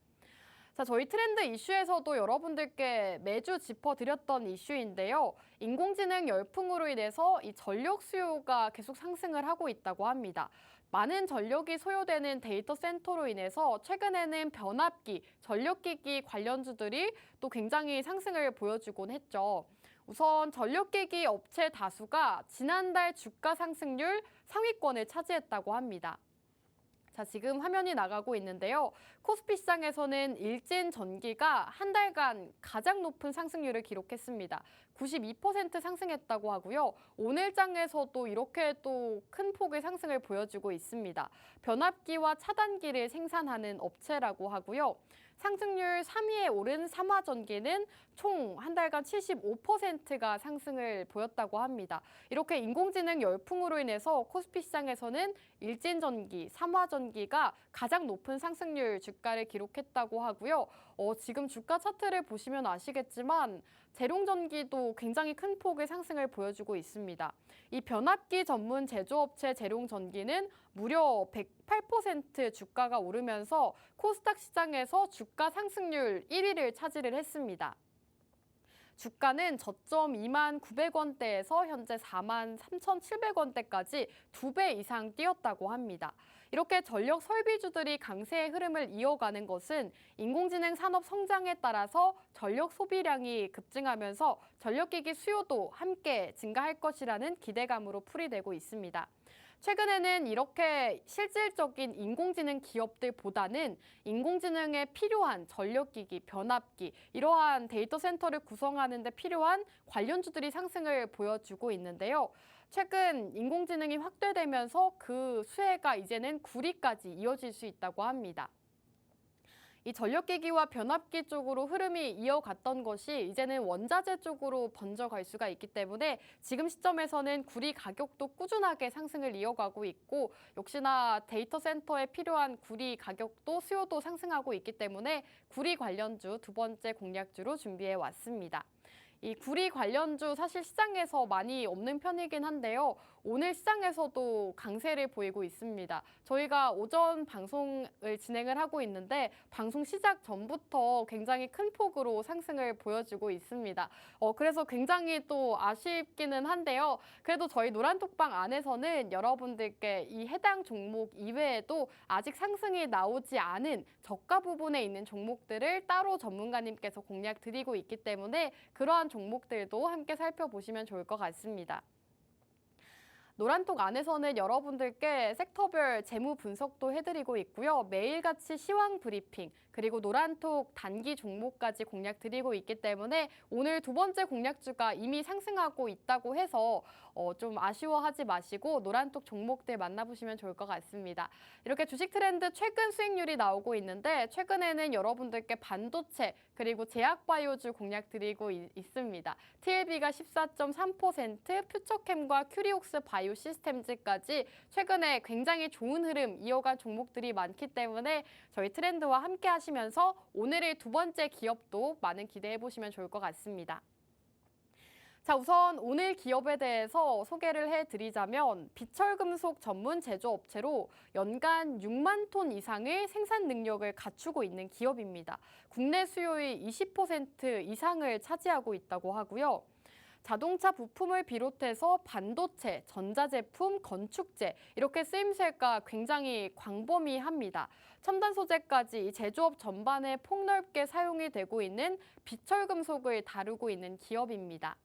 자, 저희 트렌드 이슈에서도 여러분들께 매주 짚어드렸던 이슈인데요. 인공지능 열풍으로 인해서 이 전력 수요가 계속 상승을 하고 있다고 합니다. 많은 전력이 소요되는 데이터 센터로 인해서 최근에는 변압기, 전력기기 관련주들이 또 굉장히 상승을 보여주곤 했죠. 우선 전력기기 업체 다수가 지난달 주가 상승률 상위권을 차지했다고 합니다. 자, 지금 화면이 나가고 있는데요. 코스피 시장에서는 일진 전기가 한 달간 가장 높은 상승률을 기록했습니다. 92% 상승했다고 하고요. 오늘장에서도 이렇게 또 큰 폭의 상승을 보여주고 있습니다. 변압기와 차단기를 생산하는 업체라고 하고요. 상승률 3위에 오른 삼화전기는 총 한 달간 75%가 상승을 보였다고 합니다. 이렇게 인공지능 열풍으로 인해서 코스피 시장에서는 일진전기, 삼화전기가 가장 높은 상승률 주가를 기록했다고 하고요. 지금 주가 차트를 보시면 아시겠지만 재룡전기도 굉장히 큰 폭의 상승을 보여주고 있습니다. 이 변압기 전문 제조업체 재룡전기는 무려 108% 주가가 오르면서 코스닥 시장에서 주가 상승률 1위를 차지를 했습니다. 주가는 저점 29,900원대에서 현재 43,700원대까지 2배 이상 뛰었다고 합니다. 이렇게 전력 설비주들이 강세의 흐름을 이어가는 것은 인공지능 산업 성장에 따라서 전력 소비량이 급증하면서 전력기기 수요도 함께 증가할 것이라는 기대감으로 풀이되고 있습니다. 최근에는 이렇게 실질적인 인공지능 기업들보다는 인공지능에 필요한 전력기기, 변압기, 이러한 데이터 센터를 구성하는 데 필요한 관련주들이 상승을 보여주고 있는데요. 최근 인공지능이 확대되면서 그 수혜가 이제는 구리까지 이어질 수 있다고 합니다. 이 전력기기와 변압기 쪽으로 흐름이 이어갔던 것이 이제는 원자재 쪽으로 번져갈 수가 있기 때문에 지금 시점에서는 구리 가격도 꾸준하게 상승을 이어가고 있고 역시나 데이터 센터에 필요한 구리 가격도 수요도 상승하고 있기 때문에 구리 관련주 두 번째 공략주로 준비해 왔습니다. 이 구리 관련주 사실 시장에서 많이 없는 편이긴 한데요. 오늘 시장에서도 강세를 보이고 있습니다. 저희가 오전 방송을 진행을 하고 있는데 방송 시작 전부터 굉장히 큰 폭으로 상승을 보여주고 있습니다. 그래서 굉장히 또 아쉽기는 한데요. 그래도 저희 노란톡방 안에서는 여러분들께 이 해당 종목 이외에도 아직 상승이 나오지 않은 저가 부분에 있는 종목들을 따로 전문가님께서 공략 드리고 있기 때문에 그러한 종목들도 함께 살펴보시면 좋을 것 같습니다. 노란톡 안에서는 여러분들께 섹터별 재무 분석도 해드리고 있고요. 매일같이 시황 브리핑, 그리고 노란톡 단기 종목까지 공략 드리고 있기 때문에 오늘 두 번째 공략주가 이미 상승하고 있다고 해서 좀 아쉬워하지 마시고 노란톡 종목들 만나보시면 좋을 것 같습니다. 이렇게 주식 트렌드 최근 수익률이 나오고 있는데 최근에는 여러분들께 반도체 그리고 제약바이오주 공략 드리고 있습니다. TLB가 14.3%, 퓨처캠과 큐리옥스 바이오 시스템즈까지 최근에 굉장히 좋은 흐름 이어간 종목들이 많기 때문에 저희 트렌드와 함께 하시면서 오늘의 두 번째 기업도 많은 기대해 보시면 좋을 것 같습니다. 자, 우선 오늘 기업에 대해서 소개를 해드리자면 비철금속 전문 제조업체로 연간 6만 톤 이상의 생산 능력을 갖추고 있는 기업입니다. 국내 수요의 20% 이상을 차지하고 있다고 하고요. 자동차 부품을 비롯해서 반도체, 전자제품, 건축재 이렇게 쓰임새가 굉장히 광범위합니다. 첨단 소재까지 제조업 전반에 폭넓게 사용이 되고 있는 비철금속을 다루고 있는 기업입니다.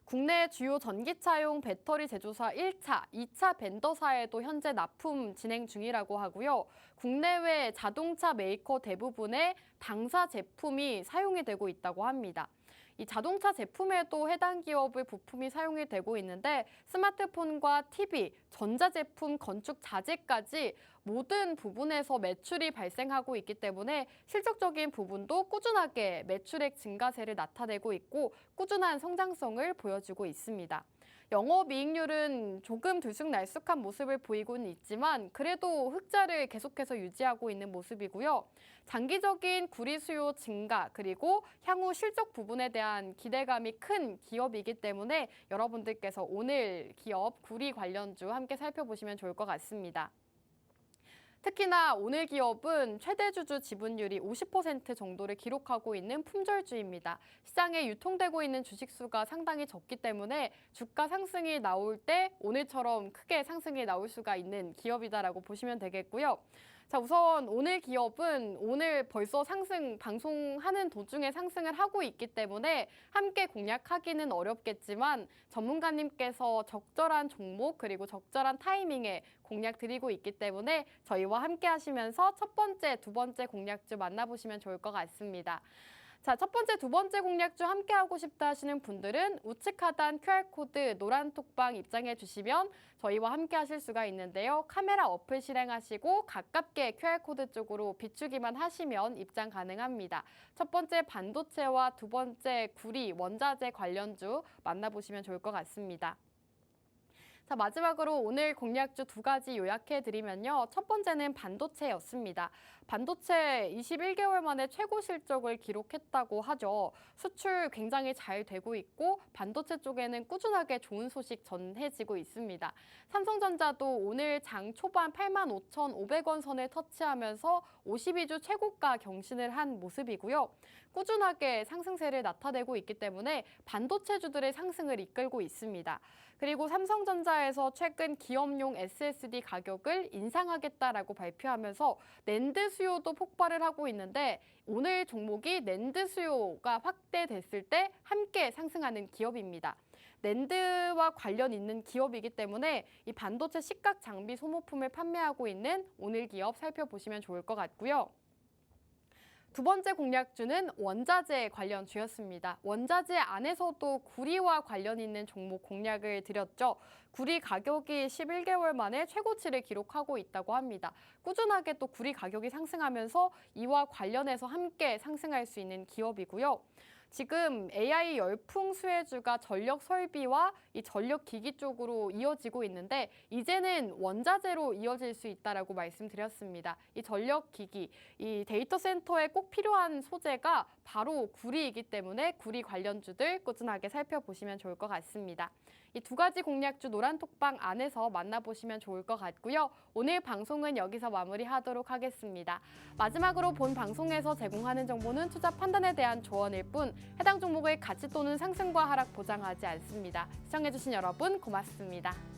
국내 주요 전기차용 배터리 제조사 1차, 2차 벤더사에도 현재 납품 진행 중이라고 하고요. 국내외 자동차 메이커 대부분의 당사 제품이 사용이 되고 있다고 합니다. 이 자동차 제품에도 해당 기업의 부품이 사용이 되고 있는데 스마트폰과 TV, 전자제품, 건축 자재까지 모든 부분에서 매출이 발생하고 있기 때문에 실적적인 부분도 꾸준하게 매출액 증가세를 나타내고 있고 꾸준한 성장성을 보여주고 있습니다. 영업이익률은 조금 들쑥날쑥한 모습을 보이고는 있지만 그래도 흑자를 계속해서 유지하고 있는 모습이고요. 장기적인 구리 수요 증가 그리고 향후 실적 부분에 대한 기대감이 큰 기업이기 때문에 여러분들께서 오늘 기업 구리 관련주 함께 살펴보시면 좋을 것 같습니다. 특히나 오늘 기업은 최대 주주 지분율이 50% 정도를 기록하고 있는 품절주입니다. 시장에 유통되고 있는 주식수가 상당히 적기 때문에 주가 상승이 나올 때 오늘처럼 크게 상승이 나올 수가 있는 기업이다라고 보시면 되겠고요. 자, 우선 오늘 기업은 오늘 벌써 상승 방송하는 도중에 상승을 하고 있기 때문에 함께 공략하기는 어렵겠지만 전문가님께서 적절한 종목 그리고 적절한 타이밍에 공략 드리고 있기 때문에 저희와 함께 하시면서 첫 번째, 두 번째 공략주 만나보시면 좋을 것 같습니다. 자, 첫 번째, 두 번째 공략주 함께하고 싶다 하시는 분들은 우측 하단 QR코드 노란톡방 입장해 주시면 저희와 함께 하실 수가 있는데요. 카메라 어플 실행하시고 가깝게 QR코드 쪽으로 비추기만 하시면 입장 가능합니다. 첫 번째 반도체와 두 번째 구리, 원자재 관련주 만나보시면 좋을 것 같습니다. 자, 마지막으로 오늘 공략주 두 가지 요약해드리면요. 첫 번째는 반도체였습니다. 반도체 21개월 만에 최고 실적을 기록했다고 하죠. 수출 굉장히 잘 되고 있고 반도체 쪽에는 꾸준하게 좋은 소식 전해지고 있습니다. 삼성전자도 오늘 장 초반 85,500원 선을 터치하면서 52주 최고가 경신을 한 모습이고요. 꾸준하게 상승세를 나타내고 있기 때문에 반도체주들의 상승을 이끌고 있습니다. 그리고 삼성전자에서 최근 기업용 SSD 가격을 인상하겠다라고 발표하면서 낸드 수요도 폭발을 하고 있는데 오늘 종목이 낸드 수요가 확대됐을 때 함께 상승하는 기업입니다. 낸드와 관련 있는 기업이기 때문에 이 반도체 식각 장비 소모품을 판매하고 있는 오늘 기업 살펴보시면 좋을 것 같고요. 두 번째 공략주는 원자재 관련주였습니다. 원자재 안에서도 구리와 관련 있는 종목 공략을 드렸죠. 구리 가격이 11개월 만에 최고치를 기록하고 있다고 합니다. 꾸준하게 또 구리 가격이 상승하면서 이와 관련해서 함께 상승할 수 있는 기업이고요. 지금 AI 열풍 수혜주가 전력 설비와 이 전력 기기 쪽으로 이어지고 있는데 이제는 원자재로 이어질 수 있다라고 말씀드렸습니다. 이 전력 기기, 이 데이터 센터에 꼭 필요한 소재가 바로 구리이기 때문에 구리 관련주들 꾸준하게 살펴보시면 좋을 것 같습니다. 이 두 가지 공략주 노란톡방 안에서 만나보시면 좋을 것 같고요. 오늘 방송은 여기서 마무리하도록 하겠습니다. 마지막으로 본 방송에서 제공하는 정보는 투자 판단에 대한 조언일 뿐 해당 종목의 가치 또는 상승과 하락 보장하지 않습니다. 시청해주신 여러분 고맙습니다.